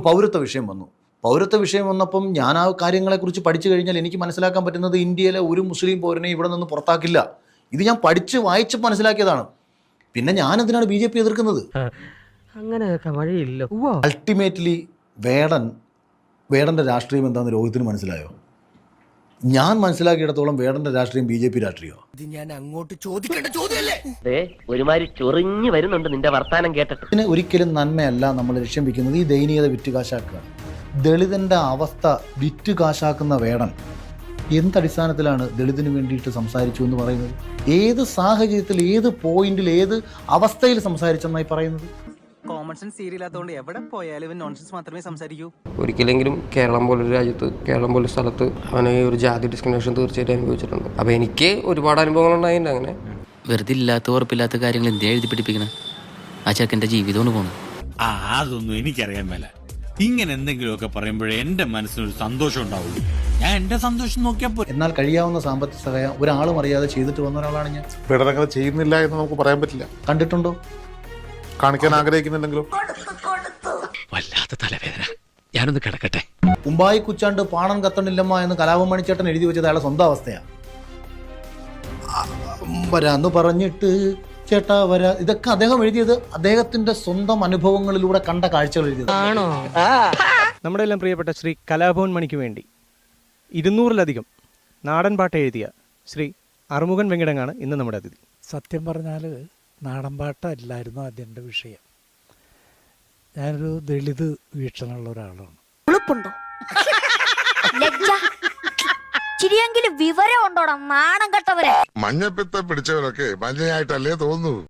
പൗരത്വ വിഷയം വന്നു. പൗരത്വ വിഷയം വന്നപ്പം ഞാൻ ആ കാര്യങ്ങളെക്കുറിച്ച് പഠിച്ചു കഴിഞ്ഞാൽ എനിക്ക് മനസ്സിലാക്കാൻ പറ്റുന്നത് ഇന്ത്യയിലെ ഒരു മുസ്ലിം പൗരനെ ഇവിടെ നിന്ന് പുറത്താക്കില്ല. ഇത് ഞാൻ പഠിച്ച് വായിച്ച് മനസ്സിലാക്കിയതാണ്. പിന്നെ ഞാൻ എന്തിനാണ് BJP എതിർക്കുന്നത്? അങ്ങനെയൊക്കെ വഴിയില്ല. അൾട്ടിമേറ്റ്ലി വേടൻ്റെ രാഷ്ട്രീയം എന്താണെന്ന് രോഹിത്തിന് മനസ്സിലായോ? ഞാൻ മനസ്സിലാക്കിയിടത്തോളം വേടൻ്റെ രാഷ്ട്രീയം BJP രാഷ്ട്രീയമോ? ഇത് ഞാൻ അങ്ങോട്ട് ചോദിക്കേണ്ട ചോദ്യമല്ലേ? ഒരുമാതിരി ചൊറിഞ്ഞു വരുന്നുണ്ട് നിന്റെ വർത്താനം കേട്ടിട്ട്. ഇതിന് ഒരിക്കലും നന്മയല്ല നമ്മൾ ലക്ഷ്യം വെക്കുന്നത്. ഈ ദയനീയത വിറ്റ് കാശാക്കുകയാണ്. ദളിതൻ്റെ അവസ്ഥ വിറ്റ് കാശാക്കുന്ന വേടൻ എന്തടിസ്ഥാനത്തിലാണ് ദളിതിന് വേണ്ടിയിട്ട് സംസാരിച്ചു എന്ന് പറയുന്നത്? ഏത് സാഹചര്യത്തിൽ, ഏത് പോയിന്റിൽ, ഏത് അവസ്ഥയിൽ സംസാരിച്ചെന്നായി പറയുന്നത്? കോമൺ സെൻസ് സീരിയലാത്തതുകൊണ്ട് എവിടെ പോയാലും ഇവൻ നോൺസെൻസ് മാത്രമേ സംസാരിക്കൂ. ഒരിക്കലെങ്കിലും കേരളം പോലൊരു രാജ്യത്ത്, കേരളം പോലൊരു സ്ഥലത്ത് അവന് ഈ ഒരു ജാതി ഡിസ്ക്രിമിനേഷൻ തീർച്ചയായിട്ടും അനുഭവിച്ചിട്ടുണ്ട്. അപ്പോൾ എനിക്ക് ഒരുപാട് അനുഭവങ്ങൾ ഉണ്ടായിട്ടുണ്ട്. അങ്ങനെ വെറുതെ ഇല്ലാത്ത ഉറപ്പില്ലാത്ത കാര്യങ്ങൾ എന്തിനാ എഴുതി പിടിപ്പിക്കണം? ആ ചെക്കൻ്റെ ജീവിതമാണ് പോണത്. അതൊന്നും എനിക്കറിയാൻ മേല. ഇങ്ങനെ എന്തെങ്കിലുമൊക്കെ പറയുമ്പോഴേ എന്റെ മനസ്സിനൊരു സന്തോഷം ഉണ്ടാവുള്ളൂ. ഞാൻ എന്റെ സന്തോഷം നോക്കിയപ്പോൾ. എന്നാൽ കഴിയാവുന്ന സാമ്പത്തിക സഹായം ഒരാളും അറിയാതെ ചെയ്തിട്ട് വന്ന ഒരാളാണ് ഞാൻ. വേടനങ്ങനെ ചെയ്യുന്നില്ല എന്ന് നമുക്ക് പറയാൻ പറ്റില്ല. കണ്ടിട്ടുണ്ടോ? കാണിക്കാൻ ആഗ്രഹിക്കുന്നുണ്ടെങ്കിലും വല്ലാത്ത തലവേദന, ഞാനൊന്ന് കിടക്കട്ടെ. ഉമ്പായി കുച്ചാണ്ട് പാണം കത്തണില്ലമ്മ എന്ന് കലാപം മണിച്ചേട്ടൻ എഴുതി വെച്ചത് അയാളെ സ്വന്തം അവസ്ഥയാണ്. വരാന്ന് പറഞ്ഞിട്ട് ചേട്ടാ വരാ, ഇതൊക്കെ അദ്ദേഹം എഴുതിയത് അദ്ദേഹത്തിന്റെ സ്വന്തം അനുഭവങ്ങളിലൂടെ കണ്ട കാഴ്ചകൾ എഴുതിയത്. നമ്മുടെ എല്ലാം പ്രിയപ്പെട്ട ശ്രീ കലാഭവൻ മണിക്ക് വേണ്ടി 200-ലധികം നാടൻ പാട്ട് എഴുതിയ ശ്രീ അറുമുഖൻ വെങ്കിടങ്ങാണ് ഇന്ന് നമ്മുടെ അതിഥി. സത്യം പറഞ്ഞാൽ നാടൻ പാട്ടല്ലായിരുന്നു അതിൻ്റെ വിഷയം. ഞാനൊരു ദളിത് വീക്ഷണമുള്ള ഒരാളാണ്. ഉളുപ്പുണ്ടോ? ചിരിയെങ്കിലും വിവരം ഉണ്ടോടാ നാണം കെട്ടവരെ. മഞ്ഞപ്പിത്തം പിടിച്ചവരൊക്കെ മഞ്ഞയായിട്ടല്ലേ തോന്നുന്നു.